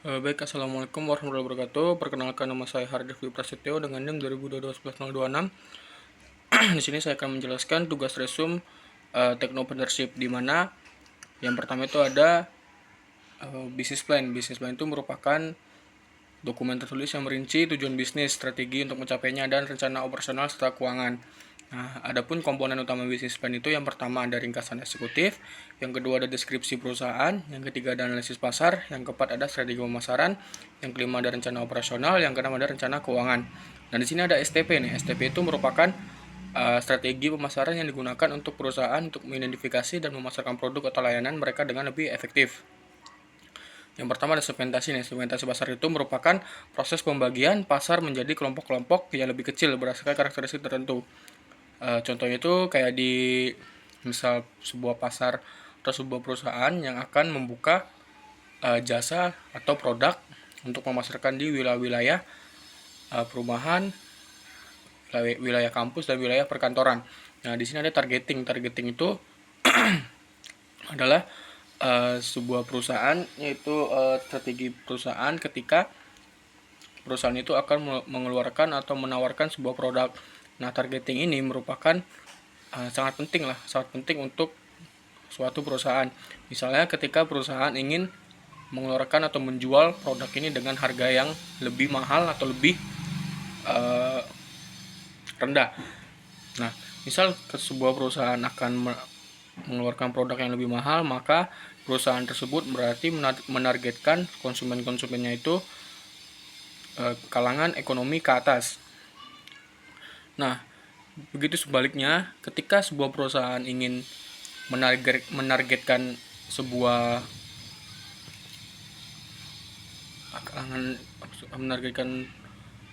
Baik, Assalamualaikum warahmatullahi wabarakatuh. Perkenalkan, nama saya Hardif Prasetyo dengan NIM 2022-11026. Di sini saya akan menjelaskan tugas resum Technopreneurship, di mana yang pertama itu ada business plan. Business plan itu merupakan dokumen tertulis yang merinci tujuan bisnis, strategi untuk mencapainya, dan rencana operasional serta keuangan. Nah, adapun komponen utama bisnis plan itu yang pertama ada ringkasan eksekutif, yang kedua ada deskripsi perusahaan, yang ketiga ada analisis pasar, yang keempat ada strategi pemasaran, yang kelima ada rencana operasional, yang keenam ada rencana keuangan. Nah, di sini ada STP nih. STP itu merupakan strategi pemasaran yang digunakan untuk perusahaan untuk mengidentifikasi dan memasarkan produk atau layanan mereka dengan lebih efektif. Yang pertama ada segmentasi nih. Segmentasi pasar itu merupakan proses pembagian pasar menjadi kelompok-kelompok yang lebih kecil berdasarkan karakteristik tertentu. Contohnya itu kayak di misal sebuah pasar atau sebuah perusahaan yang akan membuka jasa atau produk untuk memasarkan di wilayah-wilayah perumahan, wilayah kampus, dan wilayah perkantoran. Nah, di sini ada targeting. Targeting itu adalah sebuah perusahaan, yaitu strategi perusahaan ketika perusahaan itu akan mengeluarkan atau menawarkan sebuah produk. Nah, targeting ini merupakan sangat penting untuk suatu perusahaan. Misalnya ketika perusahaan ingin mengeluarkan atau menjual produk ini dengan harga yang lebih mahal atau lebih rendah. Nah, misal sebuah perusahaan akan mengeluarkan produk yang lebih mahal, maka perusahaan tersebut berarti menargetkan konsumennya itu kalangan ekonomi ke atas. Nah, begitu sebaliknya, ketika sebuah perusahaan ingin menargetkan sebuah menargetkan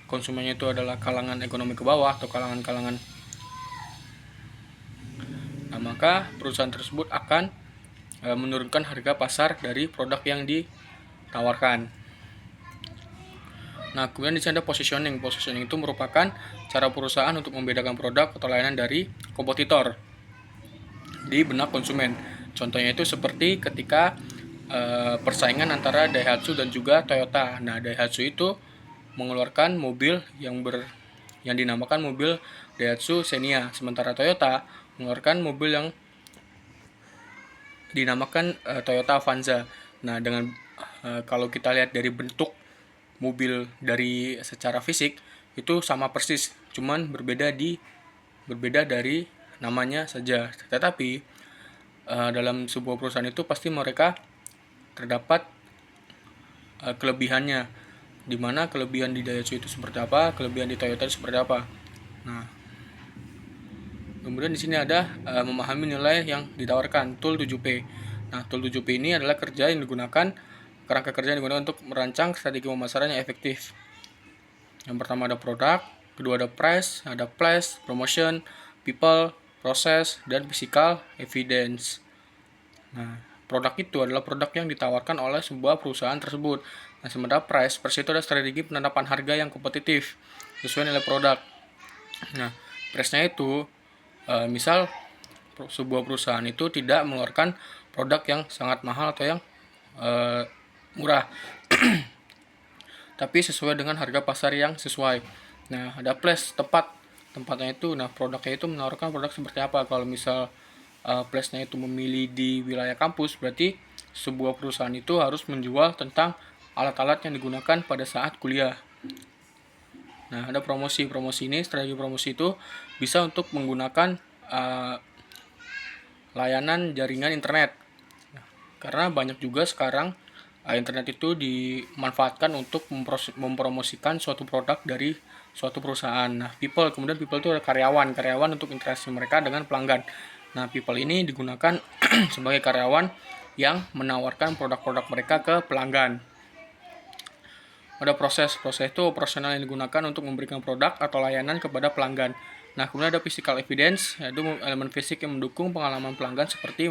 konsumennya itu adalah kalangan ekonomi ke bawah atau kalangan. Nah, maka perusahaan tersebut akan menurunkan harga pasar dari produk yang ditawarkan. Nah, kemudian di sini ada positioning. Positioning itu merupakan cara perusahaan untuk membedakan produk atau layanan dari kompetitor di benak konsumen. Contohnya itu seperti ketika persaingan antara Daihatsu dan juga Toyota. Nah, Daihatsu itu mengeluarkan mobil yang dinamakan mobil Daihatsu Xenia, sementara Toyota mengeluarkan mobil yang dinamakan Toyota Avanza. Nah, dengan kalau kita lihat dari bentuk mobil dari secara fisik itu sama persis, cuman berbeda dari namanya saja. Tetapi dalam sebuah perusahaan itu pasti mereka terdapat kelebihannya, di mana kelebihan di Daihatsu itu seperti apa, kelebihan di Toyota itu seperti apa. Nah, kemudian di sini ada memahami nilai yang ditawarkan, tool 7P. Nah, tool 7P ini adalah kerangka kerja yang digunakan untuk merancang strategi pemasaran yang efektif. Yang pertama ada produk, kedua ada price, ada place, promotion, people, proses, dan physical evidence. Nah, produk itu adalah produk yang ditawarkan oleh sebuah perusahaan tersebut. Nah, sementara price itu adalah strategi penetapan harga yang kompetitif sesuai nilai produk. Nah, price-nya itu misal sebuah perusahaan itu tidak mengeluarkan produk yang sangat mahal atau yang murah tapi sesuai dengan harga pasar yang sesuai. Nah, ada place, tempatnya itu. Nah, produknya itu menawarkan produk seperti apa. Kalau misal place-nya itu memilih di wilayah kampus, berarti sebuah perusahaan itu harus menjual tentang alat-alat yang digunakan pada saat kuliah. Nah, ada promosi ini, strategi promosi itu bisa untuk menggunakan layanan jaringan internet. Karena banyak juga sekarang internet itu dimanfaatkan untuk mempromosikan suatu produk dari suatu perusahaan. Nah, kemudian people itu ada karyawan untuk interaksi mereka dengan pelanggan. Nah, people ini digunakan sebagai karyawan yang menawarkan produk-produk mereka ke pelanggan. Ada proses itu operasional yang digunakan untuk memberikan produk atau layanan kepada pelanggan. Nah, kemudian ada physical evidence, yaitu elemen fisik yang mendukung pengalaman pelanggan seperti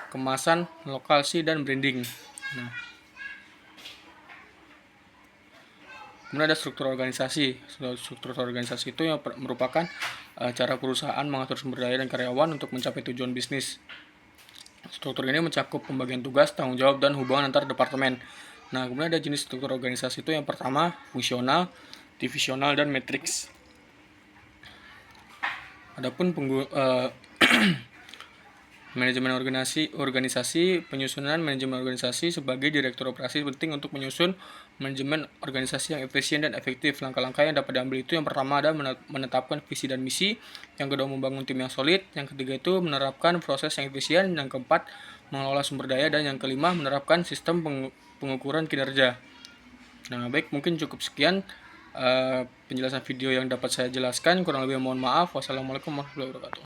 kemasan, lokasi, dan branding. Nah, kemudian ada struktur organisasi. Struktur organisasi itu yang merupakan cara perusahaan mengatur sumber daya dan karyawan untuk mencapai tujuan bisnis. Struktur ini mencakup pembagian tugas, tanggung jawab, dan hubungan antar departemen. Nah, kemudian ada jenis struktur organisasi itu yang pertama fungsional, divisional, dan matriks. Adapun manajemen organisasi, penyusunan manajemen organisasi sebagai direktur operasi penting untuk menyusun manajemen organisasi yang efisien dan efektif. Langkah-langkah yang dapat diambil itu yang pertama ada menetapkan visi dan misi, yang kedua membangun tim yang solid, yang ketiga itu menerapkan proses yang efisien, yang keempat mengelola sumber daya, dan yang kelima menerapkan sistem pengukuran kinerja. Nah, baik, mungkin cukup sekian penjelasan video yang dapat saya jelaskan. Kurang lebih mohon maaf. Wassalamualaikum warahmatullahi wabarakatuh.